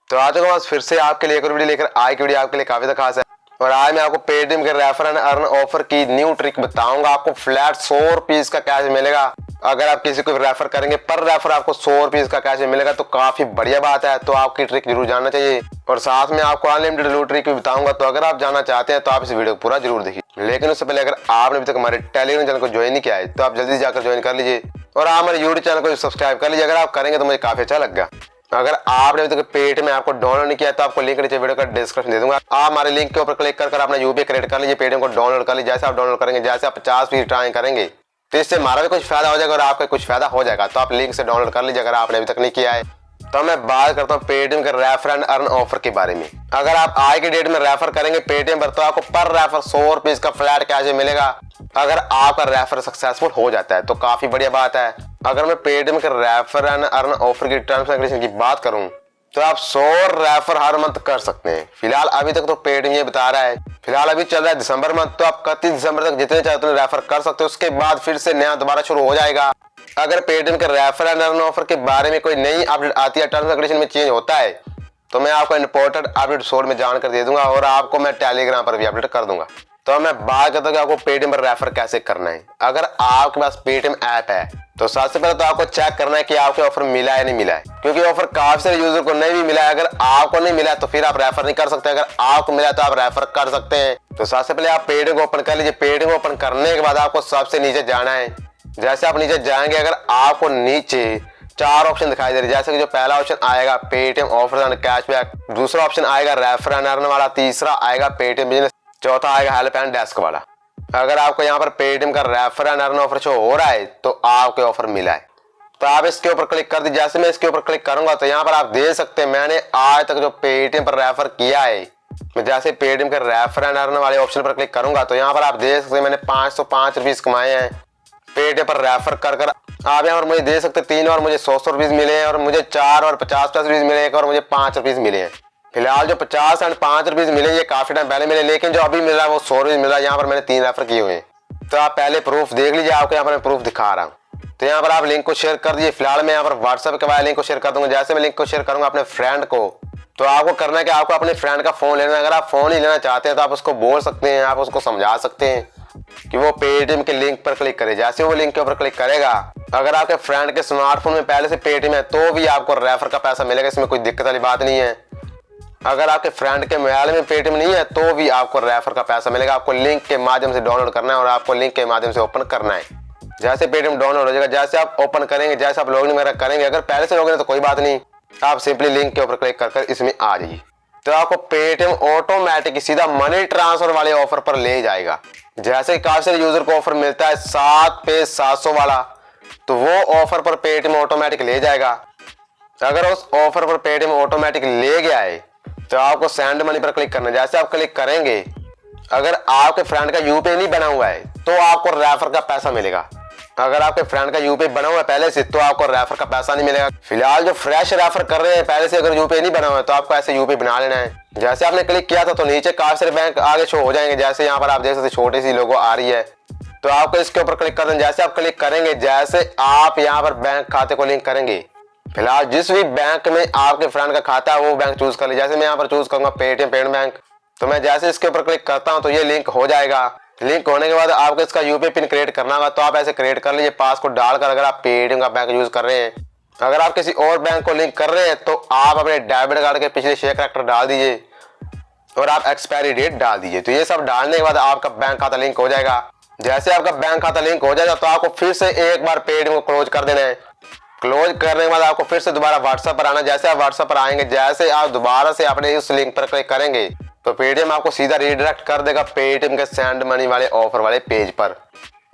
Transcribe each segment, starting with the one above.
तो आज के बाद फिर से आपके लिए एक और वीडियो लेकर आए की वीडियो आपके लिए काफी खास है। और आज मैं आपको पेटीएम के रेफर एंड अर्न ऑफर की न्यू ट्रिक बताऊंगा। आपको फ्लैट 100 रुपीज का कैश मिलेगा अगर आप किसी को रेफर करेंगे। पर रेफर आपको 100 रुपीज का कैश मिलेगा तो काफी बढ़िया बात है। तो आपकी ट्रिक जरूर जानना चाहिए और साथ में आपको अनलिमिटेड लूट ट्रिक भी बताऊंगा। तो अगर आप जानना चाहते हैं तो आप इस वीडियो को पूरा जरूर देखिए। लेकिन उससे पहले अगर आपने अभी तक हमारे टेलीग्राम चैनल को ज्वाइन नहीं किया है तो आप जल्दी जाकर ज्वाइन कर लीजिए और आप हमारे यूट्यूब चैनल को सब्सक्राइब कर लीजिए। अगर आप करेंगे तो मुझे काफी अच्छा लगेगा। अगर आपने अभी तक पेटीएम में आपको डाउनलोड नहीं किया तो आपको लिंक नीचे वीडियो का डिस्क्रिप्शन दे दूंगा। आप हमारे लिंक के ऊपर क्लिक कर अपना यूपीआई क्रिएट कर लीजिए, पेटीएम को डाउनलोड कर लीजिए। जैसे आप डाउनलोड करेंगे, जैसे आप 50 फीस ट्राई करेंगे तो इससे हमारा भी कुछ फायदा हो जाएगा और आपका कुछ फायदा हो जाएगा। तो आप लिंक से डाउनलोड कर लीजिए अगर आपने अभी तक नहीं किया है। तो मैं बात करता हूँ पेटीएम के रेफर एंड अर्न ऑफर के बारे में। अगर आप आज के डेट में रेफर करेंगे पेटीएम पर तो आपको पर रेफर 100 रुपीज का फ्लैट कैश मिलेगा अगर आपका रेफर सक्सेसफुल हो जाता है। तो काफी बढ़िया बात है। अगर मैं पेटीएम के रेफर एंड अर्न ऑफर की टर्म्स एंड कंडीशन की बात करूं तो आप 100 रेफर हर मंथ कर सकते हैं। फिलहाल अभी तक तो पेटीएम ये बता रहा है, फिलहाल अभी चल रहा है दिसंबर मंथ, तो आप 31 दिसंबर तक जितने चाहते हैं रेफर कर सकते हो। उसके बाद फिर से नया दोबारा शुरू हो जाएगा। अगर पेटीएम के रेफर एंड अर्न ऑफर के बारे में कोई नई अपडेट आती है, टर्म्स एंड कंडीशन में चेंज होता है तो मैं आपको इंपॉर्टेंट अपडेट शोर में जानकर दे दूंगा और आपको मैं टेलीग्राम पर भी अपडेट कर दूंगा। तो मैं बात करता हूँ कि आपको पेटीएम पर रेफर कैसे करना है। अगर आपके पास पेटीएम ऐप है तो सबसे पहले तो आपको चेक करना है कि आपको ऑफर मिला है नहीं मिला है, क्योंकि ऑफर काफी सारे यूजर को नहीं भी मिला है। अगर आपको नहीं मिला है तो फिर आप रेफर नहीं कर सकते। अगर आपको मिला है तो आप रेफर कर सकते हैं। तो सबसे पहले आप पेटीएम को ओपन कर लीजिए। पेटीएम ओपन करने के बाद आपको सबसे नीचे जाना है। जैसे आप नीचे जाएंगे, अगर आपको नीचे 4 ऑप्शन दिखाई दे रहे हैं, जैसे कि जो पहला ऑप्शन आएगा पेटीएम ऑफर एंड कैशबैक, दूसरा ऑप्शन आएगा रेफर एंड अर्न वाला, तीसरा आएगा पेटीएम बिजनेस, चौथा आएगा हेल्प एंड डेस्क वाला। अगर आपको यहाँ पर पेटीएम का refer and earn offer show हो रहा है तो आपके ऑफर मिला है। तो आप इसके ऊपर क्लिक कर दीजिए। जैसे मैं इसके ऊपर क्लिक करूंगा तो यहाँ पर आप देख सकते हैं मैंने आज तक जो पेटीएम पर रेफर किया है, मैं जैसे पेटीएम के रेफर एंड अर्न वाले ऑप्शन पर क्लिक करूंगा तो यहाँ पर आप देख सकते हैं मैंने 505 रुपीज कमाए हैं पेटीएम पर रेफर कर। आप यहाँ पर मुझे दे सकते 3 और मुझे 100 रुपीज मिले हैं और मुझे 4 और 50 रुपीज मिले हैं और मुझे 5 रुपीज मिले हैं। फिलहाल जो 50 एंड 5 रुपीज मिले ये काफी टाइम पहले मिले, लेकिन जो अभी मिल रहा है वो 100 रुपीज मिल रहा है। यहाँ पर मैंने 3 रेफर किए हुए हैं। तो आप पहले प्रूफ देख लीजिए, आपको यहाँ पर मैं प्रूफ दिखा रहा हूँ। तो यहाँ पर आप लिंक को शेयर कर दीजिए। फिलहाल मैं यहाँ पर व्हाट्सएप के बाद लिंक को शेयर कर दूंगा। जैसे मैं लिंक को शेयर करूंगा अपने फ्रेंड को तो आपको करना है कि आपको अपने फ्रेंड का फोन लेना है। अगर आप फोन ही लेना चाहते हैं तो आप उसको बोल सकते हैं, आप उसको समझा सकते हैं कि वो पेटीएम के लिंक पर क्लिक करे। जैसे वो लिंक के ऊपर क्लिक करेगा, अगर आपके फ्रेंड के स्मार्टफोन में पहले से पेटीएम है तो भी आपको रेफर का पैसा मिलेगा। इसमें कोई दिक्कत वाली बात नहीं है। अगर आपके फ्रेंड के मोबाइल में पेटीएम नहीं है तो भी आपको रेफर का पैसा मिलेगा। आपको लिंक के माध्यम से डाउनलोड करना है और आपको लिंक के माध्यम से ओपन करना है। जैसे पेटीएम डाउनलोड हो जाएगा, जैसे आप ओपन करेंगे, जैसे आप लॉगिन वगैरह करेंगे, अगर पहले से लॉगिन है तो कोई बात नहीं, आप सिंपली लिंक के ऊपर क्लिक कर इसमें आ जाइए। तो आपको पेटीएम ऑटोमेटिक सीधा मनी ट्रांसफर वाले ऑफर पर ले जाएगा। जैसे काफी सारे यूजर को ऑफर मिलता है 7 पे 700 वाला, तो वो ऑफर पर पेटीएम ऑटोमेटिक ले जाएगा। अगर उस ऑफर पर पेटीएम ऑटोमेटिक ले गया है तो आपको सेंड मनी पर क्लिक करना है। जैसे आप क्लिक करेंगे, अगर आपके फ्रेंड का यूपीआई नहीं बना हुआ है तो आपको रेफर का पैसा मिलेगा। अगर आपके फ्रेंड का यूपीआई बना हुआ है पहले से तो आपको रेफर का पैसा नहीं मिलेगा। फिलहाल जो फ्रेश रेफर कर रहे हैं पहले से अगर यूपीआई नहीं बना हुआ है तो आपको ऐसे यूपीआई बना लेना है। जैसे आपने क्लिक किया था तो नीचे काफी सारे बैंक आगे शो हो जाएंगे। जैसे यहाँ पर आप देख सकते छोटी सी लोगो आ रही है तो आपको इसके ऊपर क्लिक कर देना। जैसे आप क्लिक करेंगे, जैसे आप यहाँ पर बैंक खाते को लिंक करेंगे, फिलहाल जिस भी बैंक में आपके फ्रेंड का खाता है वो बैंक चूज कर लीजिए। जैसे मैं यहाँ पर चूज करूंगा पेटीएम पेमेंट बैंक, तो मैं जैसे इसके ऊपर क्लिक करता हूँ तो ये लिंक हो जाएगा। लिंक होने के बाद आपको इसका यूपीआई पिन क्रिएट करना होगा, तो आप ऐसे क्रिएट कर लीजिए पासवर्ड डालकर। अगर आप पेटीएम का बैंक यूज कर रहे हैं, अगर आप किसी और बैंक को लिंक कर रहे हैं तो आप अपने डेबिट कार्ड के पिछले 6 कैरेक्टर डाल दीजिए और आप एक्सपायरी डेट डाल दीजिए। तो ये सब डालने के बाद आपका बैंक खाता लिंक हो जाएगा। जैसे आपका बैंक खाता लिंक हो जाएगा तो आपको फिर से एक बार पेटीएम को क्लोज कर देना है। क्लोज करने के बाद आपको फिर से दोबारा व्हाट्सएप पर आना। जैसे आप व्हाट्सएप पर आएंगे, जैसे आप दोबारा से अपने इस लिंक पर क्लिक करेंगे तो पेटीएम आपको सीधा रिडायरेक्ट कर देगा पेटीएम के सेंड मनी वाले ऑफर वाले पेज पर,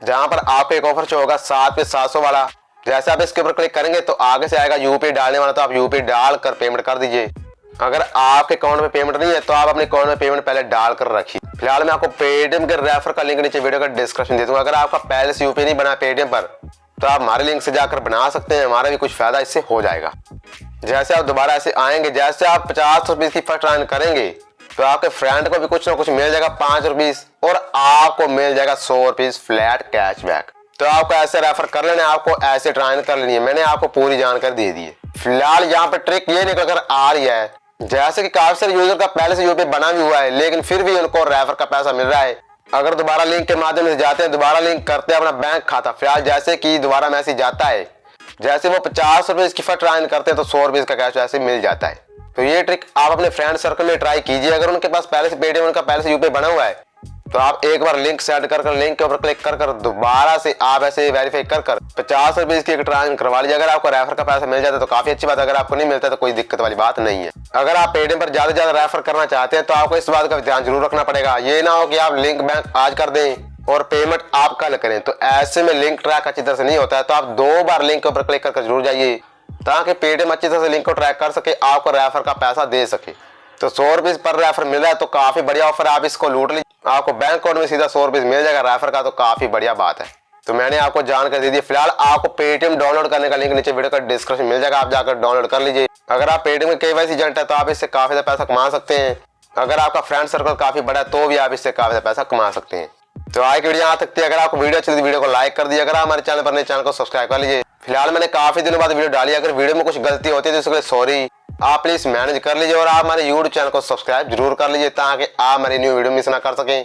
जहां पर आपको एक ऑफर शो होगा 7 पे 700 वाला। जैसे आप इसके ऊपर क्लिक करेंगे तो आगे से आएगा यूपीआई डालने वाला, तो आप यूपीआई डालकर पेमेंट कर दीजिए। अगर आपके अकाउंट में पेमेंट नहीं है तो आप अपने अकाउंट में पेमेंट पहले डालकर रखिए। फिलहाल मैं आपको पेटीएम के रेफर का लिंक नीचे वीडियो का डिस्क्रिप्शन दे दूंगा। अगर आपका पहले से यूपीआई नहीं बना पेटीएम पर तो आप हमारे लिंक से जाकर बना सकते हैं, हमारा भी कुछ फायदा इससे हो जाएगा। जैसे आप दोबारा ऐसे आएंगे, जैसे आप 50 रुपीज की फर्स्ट ट्रांजैक्शन करेंगे तो आपके फ्रेंड को भी कुछ ना कुछ मिल जाएगा 5 रुपीज और आपको मिल जाएगा 100 रुपीज फ्लैट कैशबैक। तो आपको ऐसे रेफर कर लेना है, आपको ऐसे ट्रांजैक्शन कर लेनी है। मैंने आपको पूरी जानकारी दे दी है। फिलहाल यहाँ पर ट्रिक ये निकल कर आ रही है जैसे कि काफी सारे यूजर का पहले से यूपीआई बना भी हुआ है, लेकिन फिर भी उनको रेफर का पैसा मिल रहा है। अगर दोबारा लिंक के माध्यम से जाते हैं, दोबारा लिंक करते हैं अपना बैंक खाता, फिलहाल जैसे कि दोबारा मैसेज जाता है, जैसे वो 50 रुपए इसकी फट ट्राई करते हैं तो 100 रुपए का कैश ऐसे मिल जाता है। तो ये ट्रिक आप अपने फ्रेंड सर्कल में ट्राई कीजिए। अगर उनके पास पहले से पेटीएम, उनका पहले से यूपीआई बना हुआ है, तो आप एक बार लिंक सेट कर लिंक के ऊपर क्लिक कर दोबारा से आप ऐसे वेरीफाई कर 50 रुपए की एक ट्रांजेक्शन करवा लीजिए। अगर आपको रेफर का पैसा मिल जाता है तो काफी अच्छी बात, अगर आपको नहीं मिलता तो कोई दिक्कत वाली बात नहीं है। अगर आप पेटीएम पर ज्यादा से ज्यादा रेफर करना चाहते हैं तो आपको इस बात का ध्यान जरूर रखना पड़ेगा। ये ना हो कि आप लिंक बैंक आज कर दें और पेमेंट आप कल करें, तो ऐसे में लिंक ट्रैक अच्छी तरह से नहीं होता है। तो आप 2 बार लिंक के ऊपर क्लिक कर जरूर जाइए, ताकि पेटीएम अच्छी तरह से लिंक को ट्रैक कर सके, आपको रेफर का पैसा दे सके। तो 100 रुपए पर रेफर मिल रहा है तो काफी बढ़िया ऑफर, आप इसको लूट लीजिए। आपको बैंक अकाउंट में सीधा 100 रुपए मिल जाएगा रेफर का, तो काफी बढ़िया बात है। तो मैंने आपको जानकारी दे दी। फिलहाल आपको पेटीएम डाउनलोड करने का लिंक नीचे वीडियो का डिस्क्रिप्शन मिल जाएगा, आप जाकर डाउनलोड कर लीजिए। अगर आप पेटीएम के केवाईसी एजेंट है तो आप इससे काफी ज्यादा पैसा कमा सकते हैं। अगर आपका फ्रेंड सर्कल काफी बड़ा है तो भी आप इससे काफी ज्यादा पैसा कमा सकते हैं। तो आज की वीडियो यहाँ तक थी। अगर आपको वीडियो अच्छी लगी वीडियो को लाइक कर दीजिए। अगर हमारे चैनल पर नए, चैनल को सब्सक्राइब कर लीजिए। फिलहाल मैंने काफी दिनों बाद वीडियो डाली, अगर वीडियो में कुछ गलती होती है तो उसके लिए सॉरी, आप प्लीज मैनेज कर लीजिए। और आप हमारे यूट्यूब चैनल को सब्सक्राइब जरूर कर लीजिए, ताकि आप हमारी न्यू वीडियो मिस ना कर सकें।